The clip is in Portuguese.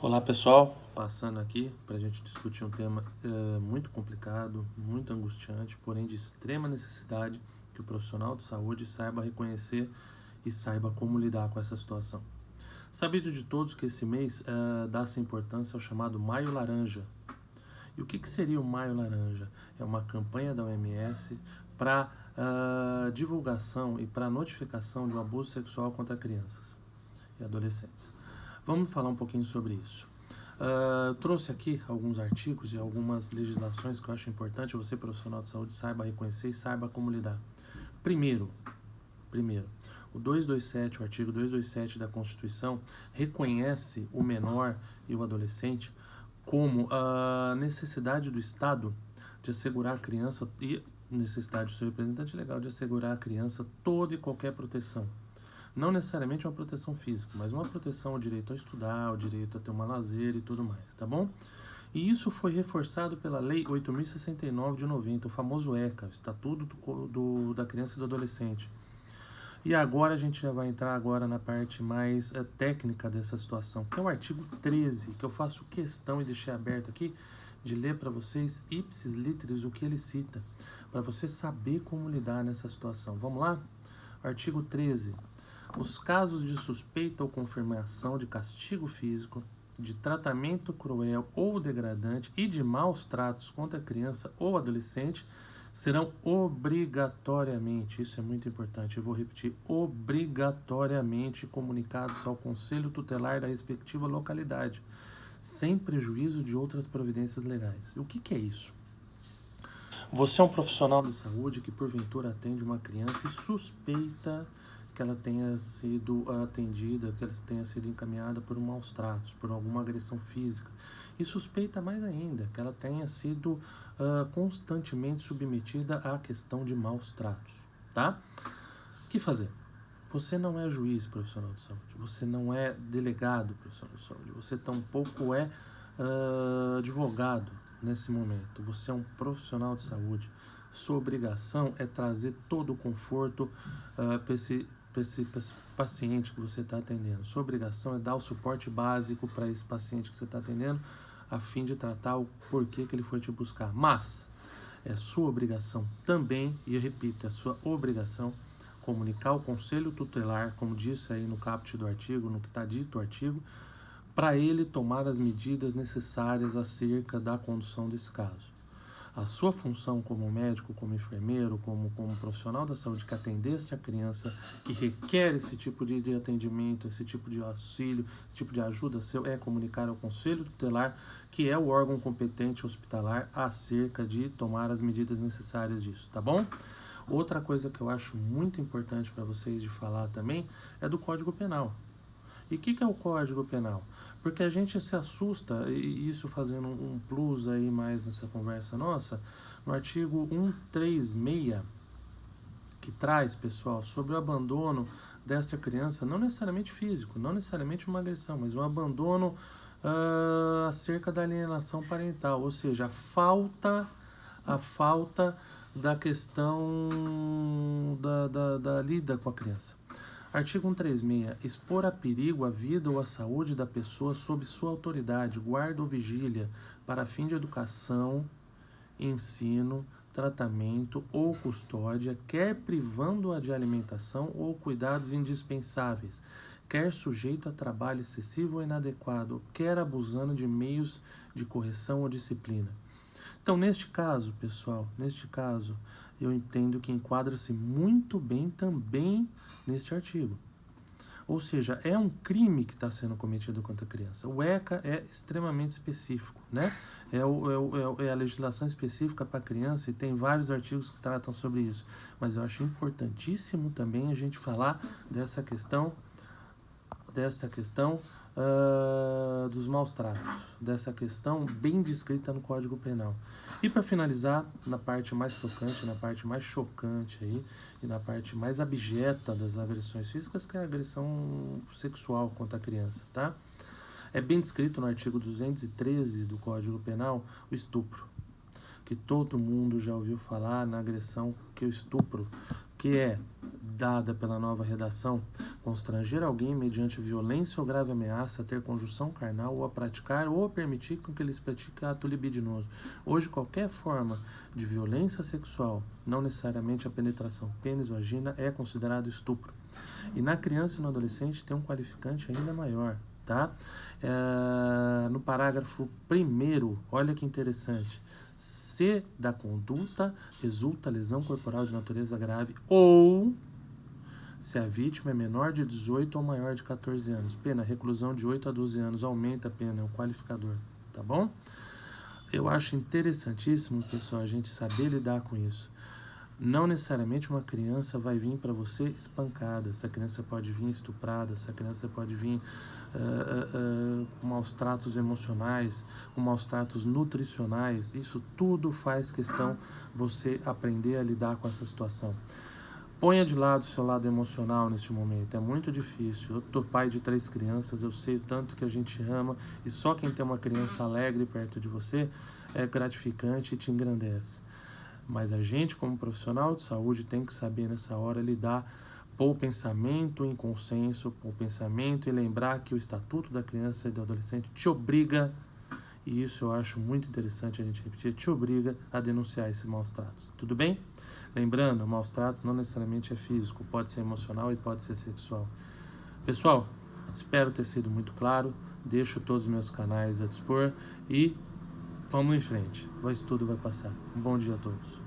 Olá pessoal, passando aqui para a gente discutir um tema muito complicado, muito angustiante, porém de extrema necessidade que o profissional de saúde saiba reconhecer e saiba como lidar com essa situação. Sabido de todos que esse mês dá-se importância ao chamado Maio Laranja. E o que seria o Maio Laranja? É uma campanha da OMS para divulgação e para notificação de um abuso sexual contra crianças e adolescentes. Vamos falar um pouquinho sobre isso. Trouxe aqui alguns artigos e algumas legislações que eu acho importante você, profissional de saúde, saiba reconhecer e saiba como lidar. Primeiro, o 227, o artigo 227 da Constituição, reconhece o menor e o adolescente como a necessidade do Estado de assegurar a criança e necessidade do seu representante legal de assegurar à criança toda e qualquer proteção. Não necessariamente uma proteção física, mas uma proteção ao direito a estudar, ao direito a ter uma lazer e tudo mais, tá bom? E isso foi reforçado pela Lei 8.069 de 90, o famoso ECA, o Estatuto da Criança e do Adolescente. E agora a gente já vai entrar agora na parte mais técnica dessa situação, que é o artigo 13, que eu faço questão e deixei aberto aqui de ler para vocês, ipsis literis, o que ele cita, para você saber como lidar nessa situação. Vamos lá? Artigo 13. Os casos de suspeita ou confirmação de castigo físico, de tratamento cruel ou degradante e de maus tratos contra a criança ou adolescente serão obrigatoriamente, isso é muito importante, eu vou repetir, obrigatoriamente comunicados ao Conselho Tutelar da respectiva localidade, sem prejuízo de outras providências legais. O que é isso? Você é um profissional de saúde que porventura atende uma criança e suspeita que ela tenha sido atendida, que ela tenha sido encaminhada por maus tratos, por alguma agressão física. E suspeita mais ainda que ela tenha sido constantemente submetida à questão de maus tratos, tá? O que fazer? Você não é juiz profissional de saúde, você não é delegado profissional de saúde, você tampouco é advogado nesse momento. Você é um profissional de saúde. Sua obrigação é trazer todo o conforto para esse paciente que você está atendendo. Sua obrigação é dar o suporte básico para esse paciente que você está atendendo, a fim de tratar o porquê que ele foi te buscar. Mas é sua obrigação também, e eu repito, é sua obrigação comunicar ao Conselho Tutelar, como disse aí no caput do artigo, no que está dito o artigo, para ele tomar as medidas necessárias acerca da condução desse caso. A sua função como médico, como enfermeiro, como profissional da saúde que atender essa criança, que requer esse tipo de atendimento, esse tipo de auxílio, esse tipo de ajuda seu, é comunicar ao Conselho Tutelar, que é o órgão competente hospitalar, acerca de tomar as medidas necessárias disso, tá bom? Outra coisa que eu acho muito importante para vocês de falar também é do Código Penal. E o que é o Código Penal? Porque a gente se assusta, e isso fazendo um plus aí mais nessa conversa nossa, no artigo 136, que traz, pessoal, sobre o abandono dessa criança, não necessariamente físico, não necessariamente uma agressão, mas um abandono acerca da alienação parental, ou seja, a falta da questão da lida com a criança. Artigo 136. Expor a perigo a vida ou a saúde da pessoa sob sua autoridade, guarda ou vigília, para fim de educação, ensino, tratamento ou custódia, quer privando-a de alimentação ou cuidados indispensáveis, quer sujeito a trabalho excessivo ou inadequado, quer abusando de meios de correção ou disciplina. Então, neste caso, pessoal, eu entendo que enquadra-se muito bem também neste artigo. Ou seja, é um crime que está sendo cometido contra a criança. O ECA é extremamente específico, né? É a legislação específica para a criança e tem vários artigos que tratam sobre isso. Mas eu acho importantíssimo também a gente falar dessa questão dos maus tratos, dessa questão bem descrita no Código Penal. E para finalizar, na parte mais tocante, na parte mais chocante aí, e na parte mais abjeta das agressões físicas, que é a agressão sexual contra a criança, tá? É bem descrito no artigo 213 do Código Penal o estupro, que todo mundo já ouviu falar na agressão, que o estupro que é dada pela nova redação, constranger alguém mediante violência ou grave ameaça a ter conjunção carnal ou a praticar ou a permitir com que eles pratiquem ato libidinoso. Hoje, qualquer forma de violência sexual, não necessariamente a penetração pênis-vagina, é considerado estupro. E na criança e no adolescente tem um qualificante ainda maior, tá? No parágrafo 1º, olha que interessante. Se da conduta resulta lesão corporal de natureza grave ou se a vítima é menor de 18 ou maior de 14 anos. Pena, reclusão de 8 a 12 anos, aumenta a pena, é um qualificador, tá bom? Eu acho interessantíssimo, pessoal, a gente saber lidar com isso. Não necessariamente uma criança vai vir para você espancada, essa criança pode vir estuprada, essa criança pode vir com maus tratos emocionais, com maus tratos nutricionais. Isso tudo faz questão você aprender a lidar com essa situação. Ponha de lado o seu lado emocional neste momento, é muito difícil. Eu tô pai de 3 crianças, eu sei o tanto que a gente ama e só quem tem uma criança alegre perto de você é gratificante e te engrandece. Mas a gente, como profissional de saúde, tem que saber nessa hora lidar, pôr o pensamento em consenso, pôr o pensamento e lembrar que o Estatuto da Criança e do Adolescente te obriga, e isso eu acho muito interessante a gente repetir, te obriga a denunciar esses maus tratos. Tudo bem? Lembrando, maus tratos não necessariamente é físico, pode ser emocional e pode ser sexual. Pessoal, espero ter sido muito claro, deixo todos os meus canais a dispor e vamos em frente, isso tudo vai passar. Um bom dia a todos.